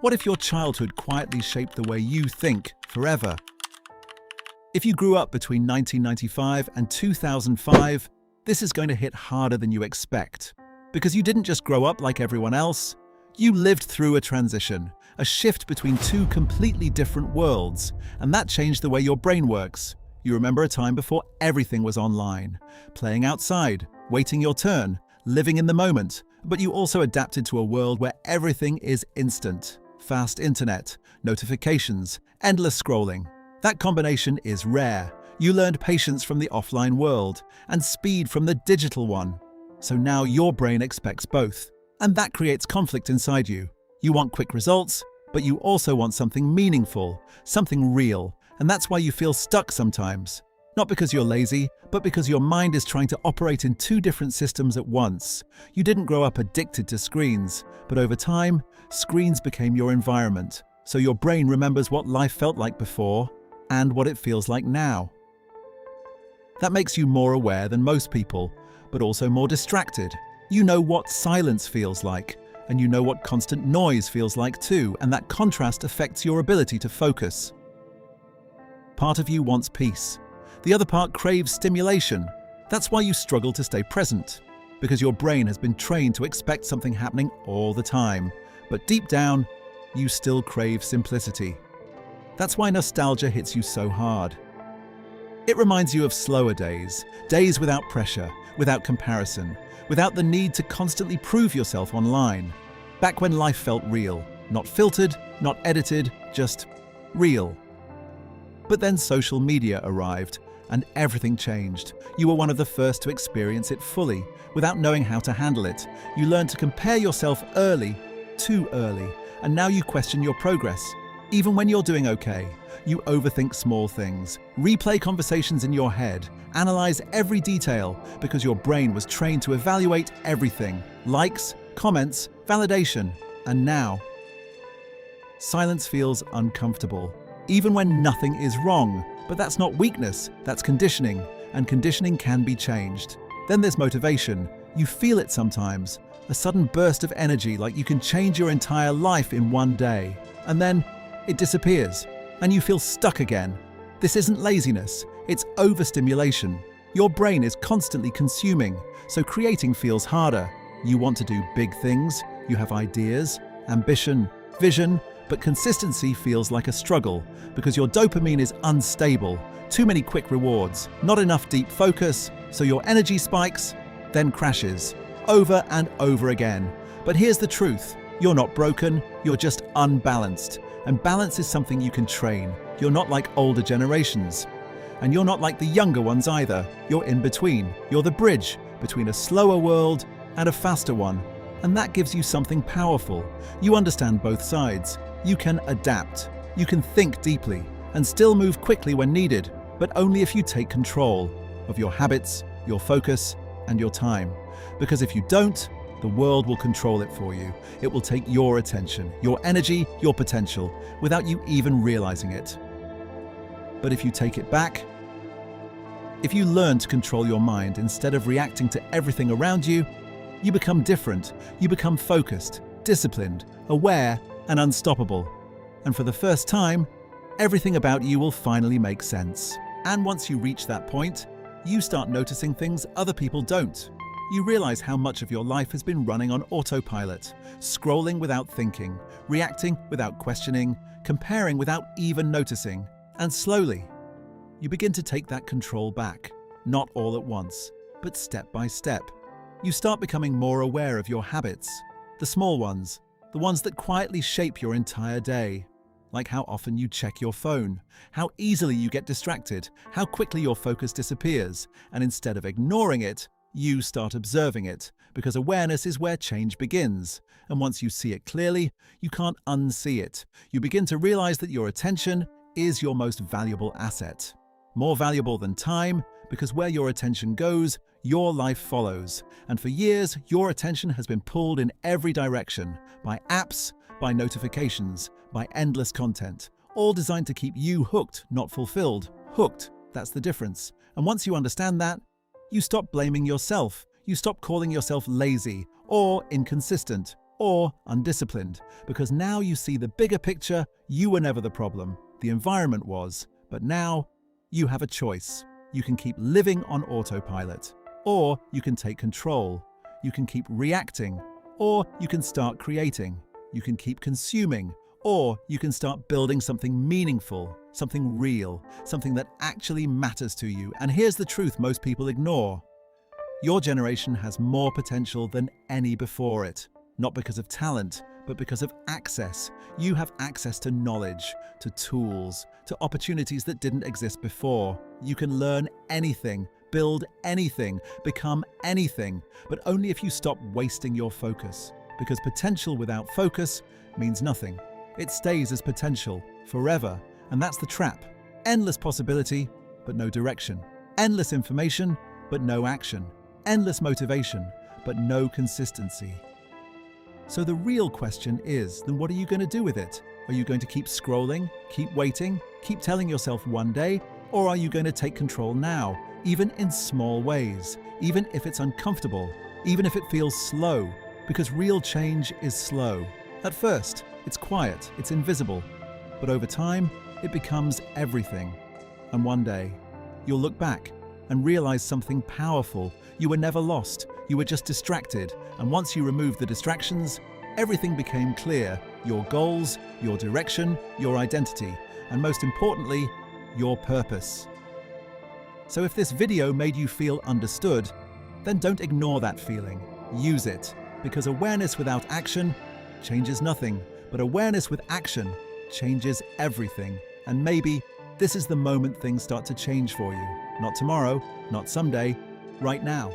What if your childhood quietly shaped the way you think forever? If you grew up between 1995 and 2005, this is going to hit harder than you expect. Because you didn't just grow up like everyone else, you lived through a transition, a shift between two completely different worlds, and that changed the way your brain works. You remember a time before everything was online, playing outside, waiting your turn, living in the moment, but you also adapted to a world where everything is instant. Fast internet, notifications, endless scrolling. That combination is rare. You learned patience from the offline world and speed from the digital one. So now your brain expects both. And that creates conflict inside you. You want quick results, but you also want something meaningful, something real. And that's why you feel stuck sometimes. Not because you're lazy, but because your mind is trying to operate in two different systems at once. You didn't grow up addicted to screens, but over time, screens became your environment. So your brain remembers what life felt like before and what it feels like now. That makes you more aware than most people, but also more distracted. You know what silence feels like, and you know what constant noise feels like too, and that contrast affects your ability to focus. Part of you wants peace. The other part craves stimulation. That's why you struggle to stay present, because your brain has been trained to expect something happening all the time. But deep down, you still crave simplicity. That's why nostalgia hits you so hard. It reminds you of slower days, days without pressure, without comparison, without the need to constantly prove yourself online. Back when life felt real, not filtered, not edited, just real. But then social media arrived, and everything changed. You were one of the first to experience it fully, without knowing how to handle it. You learned to compare yourself early, too early, and now you question your progress. Even when you're doing okay, you overthink small things, replay conversations in your head, analyze every detail, because your brain was trained to evaluate everything. Likes, comments, validation. And now, silence feels uncomfortable, even when nothing is wrong. But that's not weakness, that's conditioning, and conditioning can be changed. Then there's motivation. You feel it sometimes, a sudden burst of energy like you can change your entire life in one day. And then it disappears, and you feel stuck again. This isn't laziness, it's overstimulation. Your brain is constantly consuming, so creating feels harder. You want to do big things, you have ideas, ambition, vision, but consistency feels like a struggle because your dopamine is unstable, too many quick rewards, not enough deep focus, so your energy spikes, then crashes, over and over again. But here's the truth, you're not broken, you're just unbalanced. And balance is something you can train. You're not like older generations. And you're not like the younger ones either. You're in between. You're the bridge between a slower world and a faster one. And that gives you something powerful. You understand both sides. You can adapt. You can think deeply and still move quickly when needed, but only if you take control of your habits, your focus, and your time. Because if you don't, the world will control it for you. It will take your attention, your energy, your potential, without you even realizing it. But if you take it back, if you learn to control your mind instead of reacting to everything around you, you become different. You become focused, disciplined, aware, and unstoppable. And for the first time, everything about you will finally make sense. And once you reach that point, you start noticing things other people don't. You realize how much of your life has been running on autopilot, scrolling without thinking, reacting without questioning, comparing without even noticing. And slowly, you begin to take that control back, not all at once, but step by step. You start becoming more aware of your habits, the small ones, the ones that quietly shape your entire day. Like how often you check your phone, how easily you get distracted, how quickly your focus disappears, and instead of ignoring it, you start observing it, because awareness is where change begins. And once you see it clearly, you can't unsee it. You begin to realize that your attention is your most valuable asset. More valuable than time, because where your attention goes, your life follows. And for years, your attention has been pulled in every direction, by apps, by notifications, by endless content, all designed to keep you hooked, not fulfilled. Hooked, that's the difference. And once you understand that, you stop blaming yourself. You stop calling yourself lazy, or inconsistent, or undisciplined, because now you see the bigger picture. You were never the problem, the environment was, but now you have a choice. You can keep living on autopilot, or you can take control. You can keep reacting, or you can start creating. You can keep consuming, or you can start building something meaningful, something real, something that actually matters to you. And here's the truth most people ignore. Your generation has more potential than any before it, not because of talent, but because of access. You have access to knowledge, to tools, to opportunities that didn't exist before. You can learn anything, build anything, become anything, but only if you stop wasting your focus. Because potential without focus means nothing. It stays as potential forever, and that's the trap. Endless possibility, but no direction. Endless information, but no action. Endless motivation, but no consistency. So the real question is, then what are you going to do with it? Are you going to keep scrolling, keep waiting, keep telling yourself one day, or are you going to take control now, even in small ways, even if it's uncomfortable, even if it feels slow? Because real change is slow. At first, it's quiet, it's invisible, but over time, it becomes everything. And one day, you'll look back and realize something powerful. You were never lost, you were just distracted, and once you removed the distractions, everything became clear. Your goals, your direction, your identity, and most importantly, your purpose. So if this video made you feel understood, then don't ignore that feeling. Use it, because awareness without action changes nothing, but awareness with action changes everything. And maybe this is the moment things start to change for you. Not tomorrow, not someday, right now.